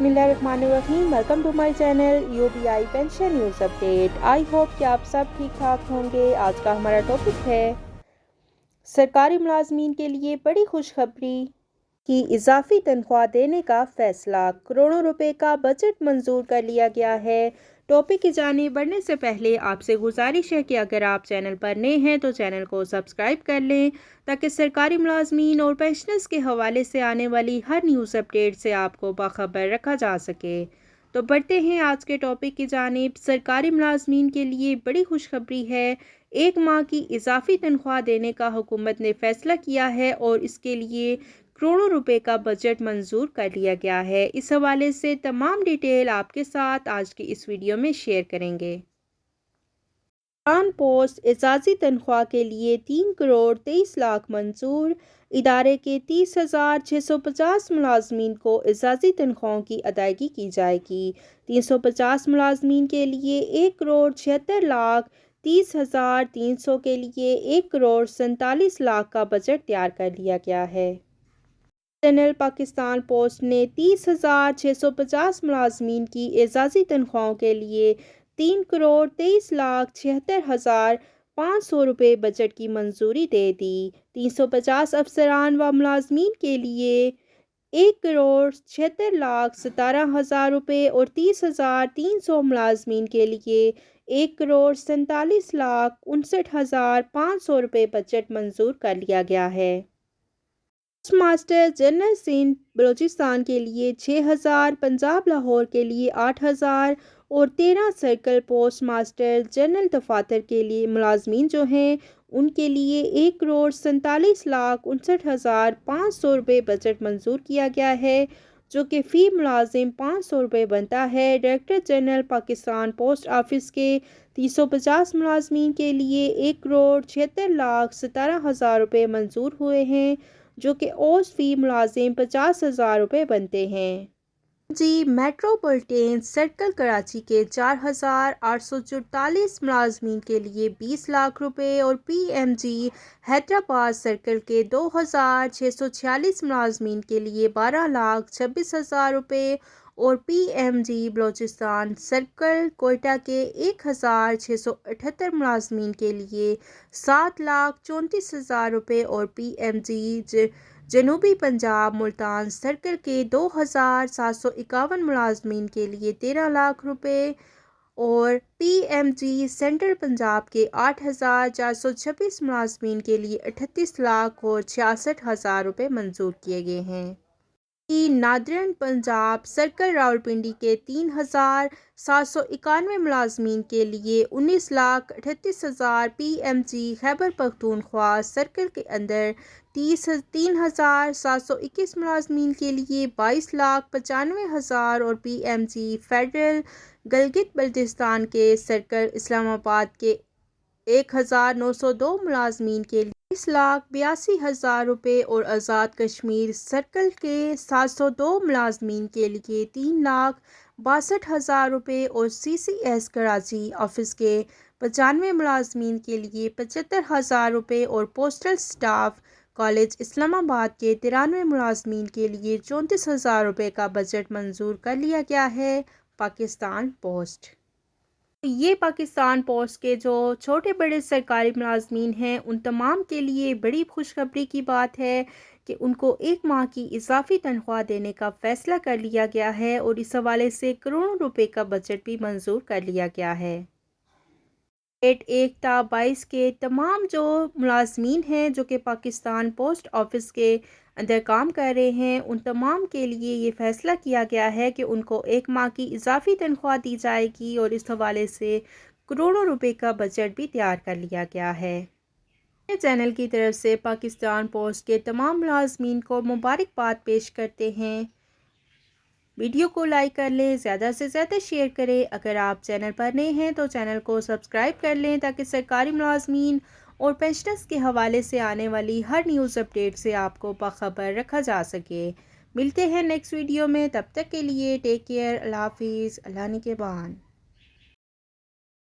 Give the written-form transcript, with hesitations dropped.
बिस्मिल्लाहिर्रहमानिर्रहीम। Welcome to my channel UBI pension news update. I hope कि आप सब ठीक ठाक होंगे। आज का हमारा टॉपिक है सरकारी मुलाजमीन के लिए बड़ी खुशखबरी की इजाफी तनख्वाह देने का फैसला। करोड़ों रुपए का बजट मंजूर कर लिया गया है। टॉपिक की जानिब बढ़ने से पहले आपसे गुजारिश है कि अगर आप चैनल पर नए हैं तो चैनल को सब्सक्राइब कर लें ताकि सरकारी मुलाजमीन और पेंशनर्स के हवाले से आने वाली हर न्यूज़ अपडेट से आपको बाखबर रखा जा सके। तो बढ़ते हैं आज के टॉपिक की जानिब। सरकारी मुलाजमीन के लिए बड़ी खुशखबरी है। एक माह की इजाफी तनख्वाह देने का हुकूमत ने फैसला किया है और इसके लिए करोड़ों रुपए का बजट मंजूर कर लिया गया है। इस हवाले से तमाम डिटेल आपके साथ आज की इस वीडियो में शेयर करेंगे। पाकिस्तान पोस्ट एजाजी तनख्वाह के लिए 3 करोड़ 23 लाख मंजूर। इदारे के 30,650 मुलाजमीन को एजाजी तनख्वाहों की अदायगी की जाएगी। 350 मुलाजमीन के लिए 1 करोड़ 76 लाख 30,300 के लिए 1 करोड़ 47 लाख का बजट तैयार कर लिया गया है। चैनल पाकिस्तान पोस्ट ने 30,650 मुलाजमीन की एजाजी तनख्वाहों के लिए 3 करोड़ 23 लाख 76,500 रुपये बजट की मंजूरी दे दी। 350 अफसरान व मुलाजमीन के लिए 1 करोड़ 76 लाख 17,000 रुपये और 30,300 मुलाजमीन के लिए 1 करोड़ 47 लाख 59,500 रुपये बजट मंजूर कर लिया गया है। Postmaster general Sindh Balochistan के लिए 6,000, पंजाब लाहौर के लिए 8,000 और 13 सर्कल पोस्ट मास्टर जनरल दफातर के लिए मुलाजमीन जो हैं उनके लिए 1 करोड़ 47 लाख 59,500 रुपये बजट मंजूर किया गया है, जो कि फ़ी मुलाजिम 500 रुपये बनता है। Director general Pakistan post office के 350 मुलाजमीन के लिए 1 करोड़ 76 लाख 17,000 रुपये मंजूर हुए हैं, जो कि औसत फ़ी मुलाजिम 50,000 रुपये बनते हैं। मेट्रोपॉलिटन सर्कल कराची के 4,844 मुलाजमीन के लिए 20 लाख रुपए और PMG हैदराबाद सर्कल के 2,646 मुलाजमीन के लिए 12 लाख 26,000 रुपये और PMG बलूचिस्तान सर्कल कोयटा के 1,678 मुलाजमीन के लिए 7 लाख 34,000 रुपये और PMG जनूबी पंजाब मुल्तान सर्कल के 2,751 मुलाजमीन के लिए 13 लाख रुपए और PMG सेंट्रल पंजाब के 8,426 मुलाजमीन के लिए 38 लाख और 66,000 रुपये मंजूर किए गए हैं। नादरन पंजाब सर्कल रावलपिंडी के 3,791 मुलाजमीन के लिए 19 लाख 38,000, PMG खैबर पख्तूनख्वा सर्कल के अंदर 3,721 मुलाजमीन के लिए 22 लाख 95,000 और PMG फेडरल गिलगित बल्तिस्तान के सर्कल इस्लामाबाद के 1,902 मुलाजमीन के लिए 20 लाख 82,000 रुपये और आज़ाद कश्मीर सर्कल के 702 मुलाजमीन के लिए 3 लाख 62,000 रुपये और CCS कराची ऑफिस के 95 मुलाजमीन के लिए 75,000 रुपये और पोस्टल स्टाफ कॉलेज इस्लामाबाद के 93 मुलाजमीन के लिए 34,000 रुपये का बजट मंजूर कर लिया गया है। पाकिस्तान पोस्ट ये पाकिस्तान पोस्ट के जो छोटे बड़े सरकारी मुलाजमीन हैं उन तमाम के लिए बड़ी खुशखबरी की बात है कि उनको 1 माह की इजाफी तनख्वाह देने का फ़ैसला कर लिया गया है और इस हवाले से करोड़ों रुपए का बजट भी मंजूर कर लिया गया है। 1/22 के तमाम जो मुलाजमीन हैं जो कि पाकिस्तान पोस्ट ऑफिस के अंदर काम कर रहे हैं उन तमाम के लिए ये फ़ैसला किया गया है कि उनको 1 माह की इजाफी तनख्वाह दी जाएगी और इस हवाले से करोड़ों रुपए का बजट भी तैयार कर लिया गया है। चैनल की तरफ से पाकिस्तान पोस्ट के तमाम मुलाजमीन को मुबारकबाद पेश करते हैं। वीडियो को लाइक कर लें, ज़्यादा से ज़्यादा शेयर करें। अगर आप चैनल पर नए हैं तो चैनल को सब्सक्राइब कर लें ताकि सरकारी मुलाजमीन और पेंशनर्स के हवाले से आने वाली हर न्यूज़ अपडेट से आपको बाखबर रखा जा सके। मिलते हैं नेक्स्ट वीडियो में, तब तक के लिए टेक केयर, अल्लाह हाफिज़, अल्लाह निगहबान।